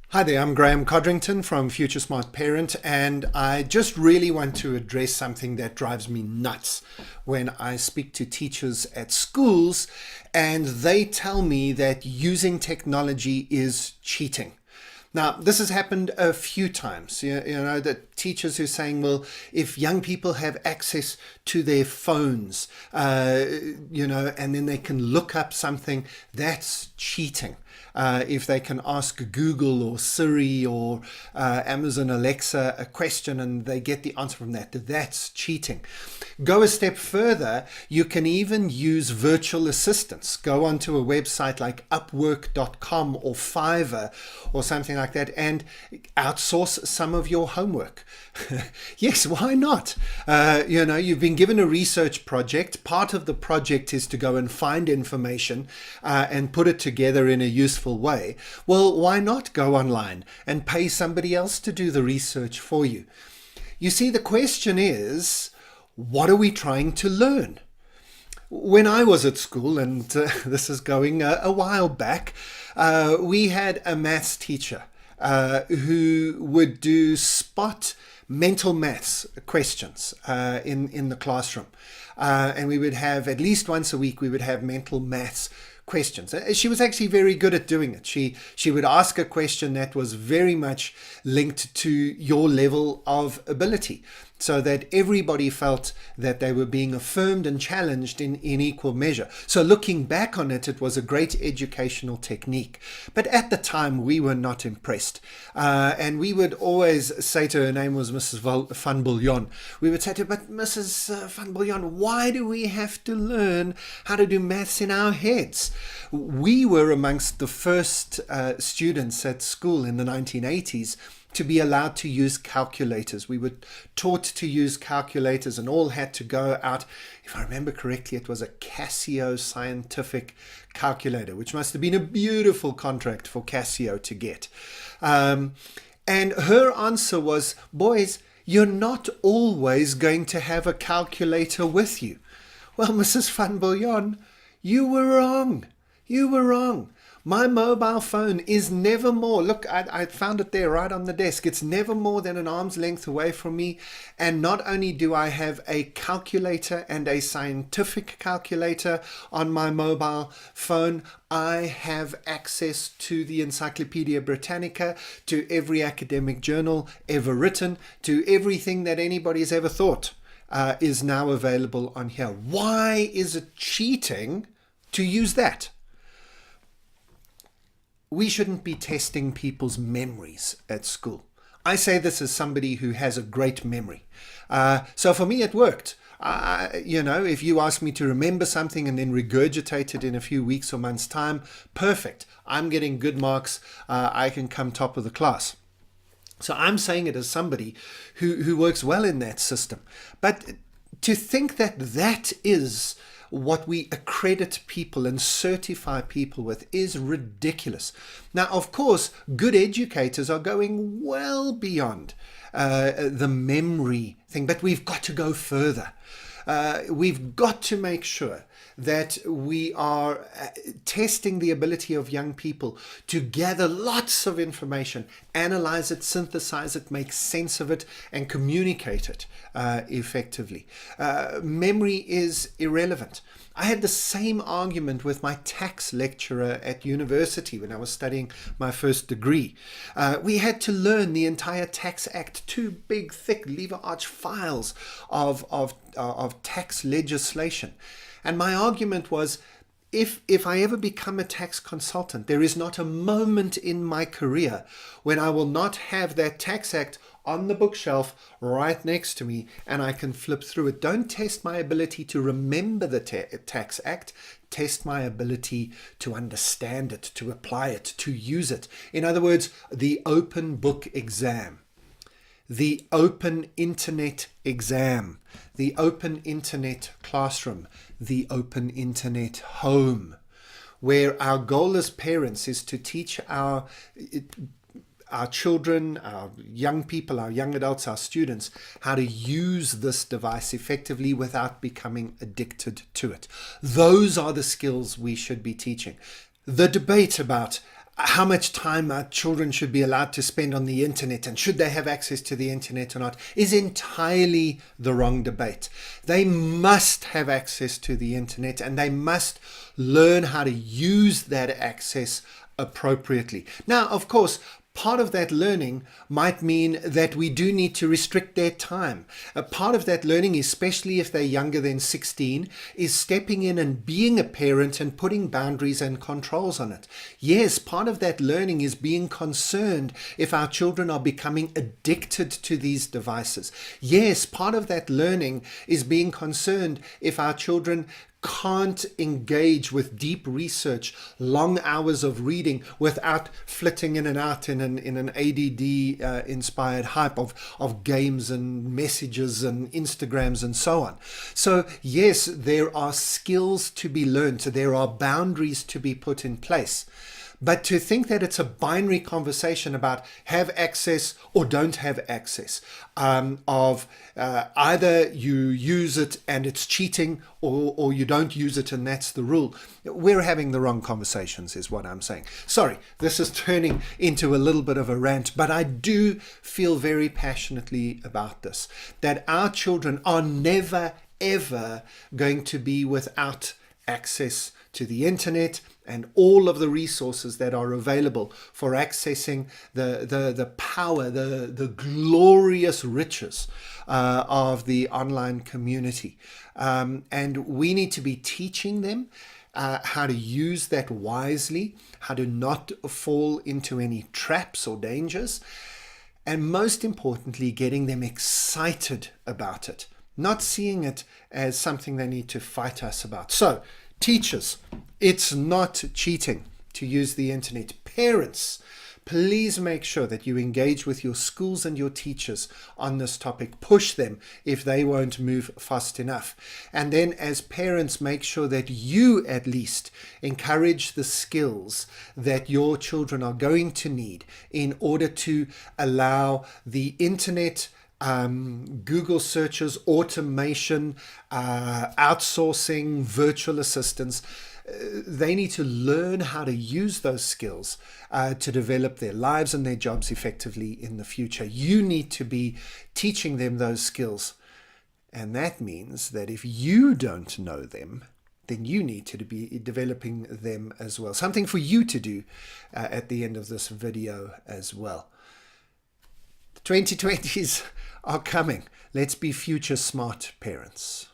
Hi there, I'm Graham Codrington from Future Smart Parent, and I just really want to address something that drives me nuts when I speak to teachers at schools and they tell me that using technology is cheating. Now, this has happened a few times. The teachers who are saying, well, if young people have access to their phones, and then they can look up something, that's cheating. If they can ask Google or Siri or Amazon Alexa a question and they get the answer from that, that's cheating. Go a step further, you can even use virtual assistants. Go onto a website like Upwork.com or Fiverr or something like that and outsource some of your homework. Yes, why not? You've been given a research project. Part of the project is to go and find information and put it together in a useful way. Well, why not go online and pay somebody else to do the research for you? You see, the question is, what are we trying to learn? When I was at school, and this is going a while back, we had a maths teacher who would do spot mental maths questions in the classroom. And we would have, at least once a week, we would have mental maths questions. She was actually very good at doing it. She would ask a question that was very much linked to your level of ability, so that everybody felt that they were being affirmed and challenged in equal measure. So looking back on it, it was a great educational technique. But at the time, we were not impressed. And we would always say to her, name was Mrs. Van Bouillon, we would say to her, but Mrs. Van Bouillon, why do we have to learn how to do maths in our heads? We were amongst the first students at school in the 1980s to be allowed to use calculators. We were taught to use calculators and all had to go out. If I remember correctly, it was a Casio scientific calculator, which must have been a beautiful contract for Casio to get. And her answer was, boys, you're not always going to have a calculator with you. Well, Mrs. Van Bouillon, you were wrong. You were wrong. My mobile phone is never more, look, I found it there right on the desk. It's never more than an arm's length away from me. And not only do I have a calculator and a scientific calculator on my mobile phone, I have access to the Encyclopedia Britannica, to every academic journal ever written, to everything that anybody's ever thought is now available on here. Why is it cheating to use that? We shouldn't be testing people's memories at school. I say this as somebody who has a great memory. So for me, it worked. If you ask me to remember something and then regurgitate it in a few weeks or months' time, perfect. I'm getting good marks. I can come top of the class. So I'm saying it as somebody who works well in that system. But to think that that is what we accredit people and certify people with is ridiculous. Now, of course, good educators are going well beyond the memory thing, but we've got to go further. We've got to make sure that we are testing the ability of young people to gather lots of information, analyze it, synthesize it, make sense of it, and communicate it effectively. Memory is irrelevant. I had the same argument with my tax lecturer at university when I was studying my first degree. We had to learn the entire Tax Act, two big, thick lever arch files of tax legislation. And my argument was, if I ever become a tax consultant, there is not a moment in my career when I will not have that Tax Act on the bookshelf right next to me and I can flip through it. Don't test my ability to remember the Tax Act. Test my ability to understand it, to apply it, to use it. In other words, the open book exam. The open internet exam, the open internet classroom, the open internet home, where our goal as parents is to teach our our children, our young people, our young adults, our students, how to use this device effectively without becoming addicted to it. Those are the skills we should be teaching. The debate about how much time our children should be allowed to spend on the internet and should they have access to the internet or not is entirely the wrong debate. They must have access to the internet and they must learn how to use that access appropriately. Now, of course, part of that learning might mean that we do need to restrict their time. A part of that learning, especially if they're younger than 16, is stepping in and being a parent and putting boundaries and controls on it. Yes, part of that learning is being concerned if our children are becoming addicted to these devices. Yes, part of that learning is being concerned if our children can't engage with deep research, long hours of reading without flitting in and out in an ADD inspired hype of games and messages and Instagrams and so on. So yes, there are skills to be learned. So there are boundaries to be put in place. But to think that it's a binary conversation about have access or don't have access, of either you use it and it's cheating or you don't use it and that's the rule. We're having the wrong conversations is what I'm saying. Sorry, this is turning into a little bit of a rant, but I do feel very passionately about this, that our children are never, ever going to be without access to the internet and all of the resources that are available for accessing the power, the glorious riches of the online community. And we need to be teaching them how to use that wisely, how to not fall into any traps or dangers, and most importantly, getting them excited about it, not seeing it as something they need to fight us about. So, teachers, it's not cheating to use the internet. Parents, please make sure that you engage with your schools and your teachers on this topic. Push them if they won't move fast enough. And then as parents, make sure that you at least encourage the skills that your children are going to need in order to allow the internet, Google searches, automation, outsourcing, virtual assistants. They need to learn how to use those skills to develop their lives and their jobs effectively in the future. You need to be teaching them those skills. And that means that if you don't know them, then you need to be developing them as well. Something for you to do at the end of this video as well. The 2020s are coming. Let's be future smart parents.